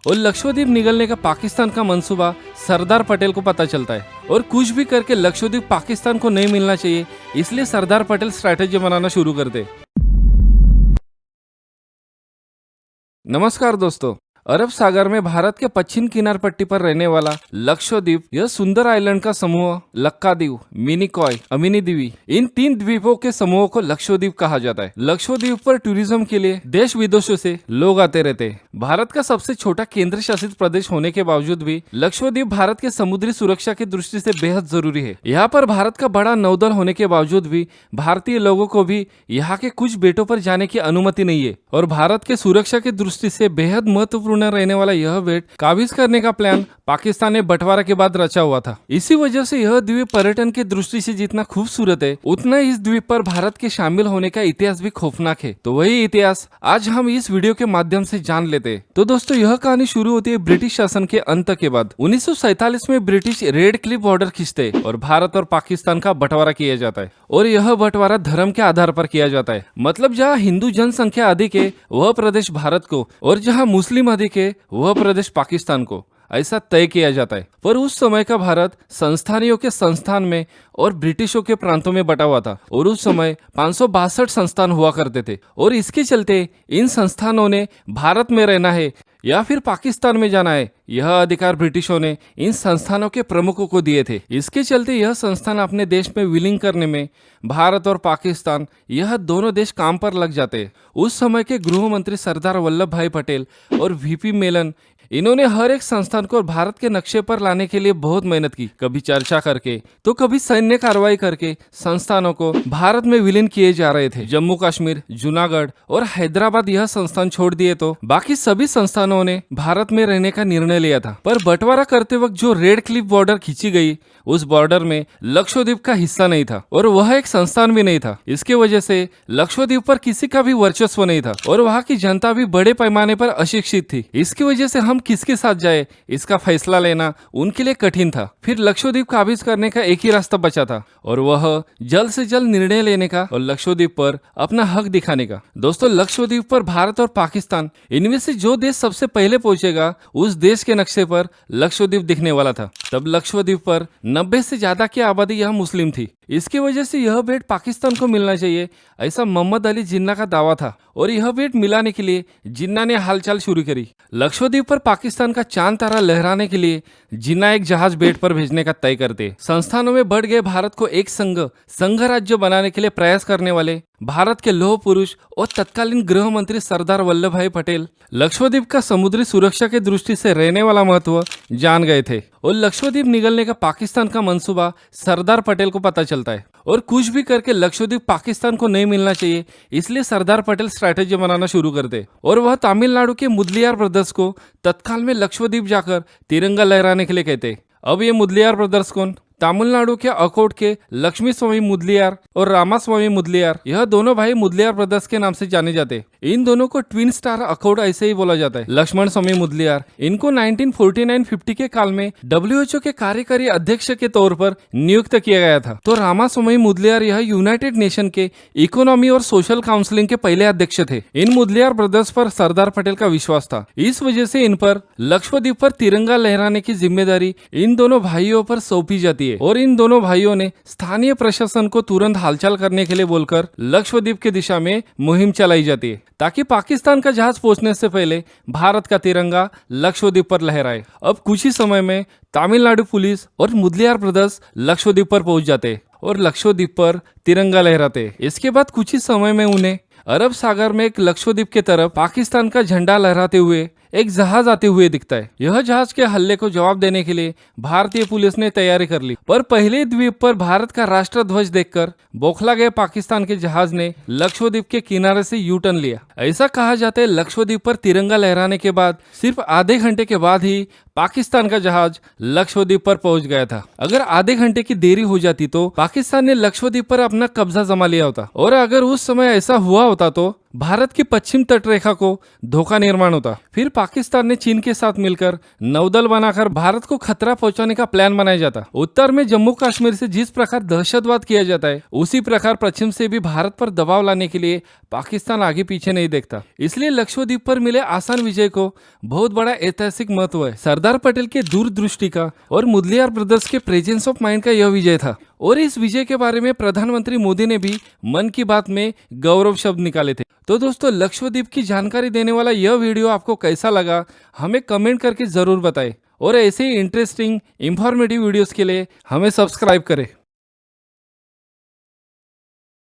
और लक्षद्वीप निगलने का पाकिस्तान का मंसूबा सरदार पटेल को पता चलता है और कुछ भी करके लक्षद्वीप पाकिस्तान को नहीं मिलना चाहिए, इसलिए सरदार पटेल स्ट्रैटेजी बनाना शुरू करते। नमस्कार दोस्तों, अरब सागर में भारत के पश्चिम किनार पट्टी पर रहने वाला लक्षद्वीप यह सुंदर आइलैंड का समूह लक्काद्वीप, मिनिकॉय, अमिनी द्वीप, इन 3 द्वीपों के समूह को लक्षद्वीप कहा जाता है। लक्षद्वीप पर टूरिज्म के लिए देश विदेशों से लोग आते रहते हैं। भारत का सबसे छोटा केंद्र शासित प्रदेश होने के बावजूद भी लक्षद्वीप भारत के समुद्री सुरक्षा की दृष्टि से बेहद जरूरी है। यहाँ पर भारत का बड़ा नौदल होने के बावजूद भी भारतीय लोगों को भी यहाँ के कुछ बेटों पर जाने की अनुमति नहीं है और भारत के सुरक्षा की दृष्टि से बेहद महत्वपूर्ण रहने वाला यह बेट काबिज करने का प्लान पाकिस्तान ने बंटवारा के बाद रचा हुआ था। इसी वजह से यह द्वीप पर्यटन की दृष्टि से जितना खूबसूरत है, उतना इस द्वीप पर भारत के शामिल होने का इतिहास भी खौफनाक है। तो वही इतिहास आज हम इस वीडियो के माध्यम से जान लेते हैं। तो दोस्तों, यह कहानी शुरू होती है ब्रिटिश शासन के अंत के बाद। 1947 में ब्रिटिश रेड क्लिफ बॉर्डर खींचते और भारत और पाकिस्तान का बंटवारा किया जाता है और यह बंटवारा धर्म के आधार पर किया जाता है। मतलब जहाँ हिंदू जनसंख्या अधिक है वह प्रदेश भारत को और जहाँ मुस्लिम अधिक है वह प्रदेश पाकिस्तान को, ऐसा तय किया जाता है। पर उस समय का भारत संस्थानियों के संस्थान में और ब्रिटिशों के प्रांतों में बटा हुआ था और उस समय 562 संस्थान हुआ करते थे और इसके चलते इन संस्थानों ने भारत में रहना है या फिर पाकिस्तान में जाना है, यह अधिकार ब्रिटिशों ने इन संस्थानों के प्रमुखों को दिए थे। इसके चलते यह संस्थान अपने देश में विलीन करने में भारत और पाकिस्तान यह दोनों देश काम पर लग जाते। उस समय के गृह मंत्री सरदार वल्लभ भाई पटेल और वीपी मेनन, इन्होंने हर एक संस्थान को भारत के नक्शे पर लाने के लिए बहुत मेहनत की। कभी चर्चा करके तो कभी सैन्य कार्रवाई करके संस्थानों को भारत में विलीन किए जा रहे थे। जम्मू कश्मीर, जूनागढ़ और हैदराबाद यह संस्थान छोड़ दिए तो बाकी सभी संस्थानों ने भारत में रहने का निर्णय लिया था। पर बंटवारा करते वक्त जो रेड क्लिफ बॉर्डर खींची गई, उस बॉर्डर में लक्षद्वीप का हिस्सा नहीं था और वह एक संस्थान भी नहीं था। इसके वजह से लक्षद्वीप पर किसी का भी वर्चस्व नहीं था और वहाँ की जनता भी बड़े पैमाने पर अशिक्षित थी। इसकी वजह से हम किसके साथ जाए, इसका फैसला लेना उनके लिए कठिन था। फिर लक्षद्वीप काबिज करने का एक ही रास्ता बचा था और वह जल्द से जल्द निर्णय लेने का और लक्षद्वीप पर अपना हक दिखाने का। दोस्तों, लक्षद्वीप पर भारत और पाकिस्तान, इनमें से जो देश सबसे पहले पहुंचेगा उस देश के नक्शे पर लक्षद्वीप दिखने वाला था। तब लक्षद्वीप पर 90 से ज्यादा की आबादी यह मुस्लिम थी। इसकी वजह से यह बेट पाकिस्तान को मिलना चाहिए, ऐसा मोहम्मद अली जिन्ना का दावा था और यह बेट मिलाने के लिए जिन्ना ने हालचाल शुरू करी। लक्षद्वीप पर पाकिस्तान का चांद तारा लहराने के लिए जिन्ना एक जहाज बेट पर भेजने का तय करते। संस्थानों में बढ़ गए भारत को एक संघ राज्य बनाने के लिए प्रयास करने वाले भारत के लौह पुरुष और तत्कालीन गृह मंत्री सरदार वल्लभ भाई पटेल लक्षद्वीप का समुद्री सुरक्षा की दृष्टि से रहने वाला महत्व जान गए थे और लक्षद्वीप निगलने का पाकिस्तान का मंसूबा सरदार पटेल को पता चलता है और कुछ भी करके लक्षद्वीप पाकिस्तान को नहीं मिलना चाहिए, इसलिए सरदार पटेल स्ट्रैटेजी बनाना शुरू करते और वह तमिलनाडु के मुदलियार ब्रदर्स को तत्काल में लक्षद्वीप जाकर तिरंगा लहराने के लिए कहते। अब ये मुदलियार ब्रदर्स कौन? तमिलनाडु के अकोट के लक्ष्मी स्वामी मुदलियार और रामास्वामी मुदलियार, यह दोनों भाई मुदलियार ब्रदर्स के नाम से जाने जाते। इन दोनों को ट्विन स्टार अकोट ऐसे ही बोला जाता है। लक्ष्मण स्वामी मुदलियार, इनको 1949-50 के काल में WHO के कार्यकारी अध्यक्ष के तौर पर नियुक्त किया गया था। तो रामास्वामी मुदलियार यह यूनाइटेड नेशन के इकोनॉमी और सोशल काउंसिलिंग के पहले अध्यक्ष थे। इन मुदलियार ब्रदर्स पर सरदार पटेल का विश्वास था, इस वजह से इन पर लक्षद्वीप पर तिरंगा लहराने की जिम्मेदारी इन दोनों भाइयों पर सौंपी जाती है और इन दोनों भाइयों ने स्थानीय प्रशासन को तुरंत हालचाल करने के लिए बोलकर लक्षद्वीप की दिशा में मुहिम चलाई जाती है ताकि पाकिस्तान का जहाज पहुंचने से पहले भारत का तिरंगा लक्षद्वीप पर लहराए। अब कुछ ही समय में तमिलनाडु पुलिस और मुदलियार ब्रदर्स लक्षद्वीप पर पहुंच जाते और लक्षद्वीप पर तिरंगा लहराते। इसके बाद कुछ ही समय में उन्हें अरब सागर में एक लक्षद्वीप की तरफ पाकिस्तान का झंडा लहराते हुए एक जहाज आते हुए दिखता है। यह जहाज के हल्ले को जवाब देने के लिए भारतीय पुलिस ने तैयारी कर ली, पर पहले द्वीप पर भारत का राष्ट्र ध्वज देखकर बौखला गए पाकिस्तान के जहाज ने लक्षद्वीप के किनारे से यू टर्न लिया। ऐसा कहा जाता है लक्षद्वीप पर तिरंगा लहराने के बाद सिर्फ आधे घंटे के बाद ही पाकिस्तान का जहाज लक्षद्वीप पर पहुंच गया था। अगर आधे घंटे की देरी हो जाती तो पाकिस्तान ने लक्षद्वीप पर अपना कब्जा जमा लिया होता और अगर उस समय ऐसा हुआ होता तो भारत की पश्चिम तट रेखा को धोखा निर्माण होता। फिर पाकिस्तान ने चीन के साथ मिलकर नौदल बनाकर भारत को खतरा पहुंचाने का प्लान बनाया जाता। उत्तर में जम्मू कश्मीर से जिस प्रकार दहशतवाद किया जाता है, उसी प्रकार पश्चिम से भी भारत पर दबाव लाने के लिए पाकिस्तान आगे पीछे नहीं देखता। इसलिए लक्षद्वीप पर मिले आसान विजय को बहुत बड़ा ऐतिहासिक महत्व है। सरदार पटेल के दूरदृष्टि का और मुदलियार ब्रदर्स के प्रेजेंस ऑफ माइंड का यह विजय था। और इस विजय के बारे में प्रधानमंत्री मोदी ने भी मन की बात में गौरव शब्द निकाले थे। तो दोस्तों, लक्षद्वीप की जानकारी देने वाला यह वीडियो आपको कैसा लगा, हमें कमेंट करके जरूर बताएं। और ऐसे ही इंटरेस्टिंग इंफॉर्मेटिव वीडियोस के लिए हमें सब्सक्राइब करें।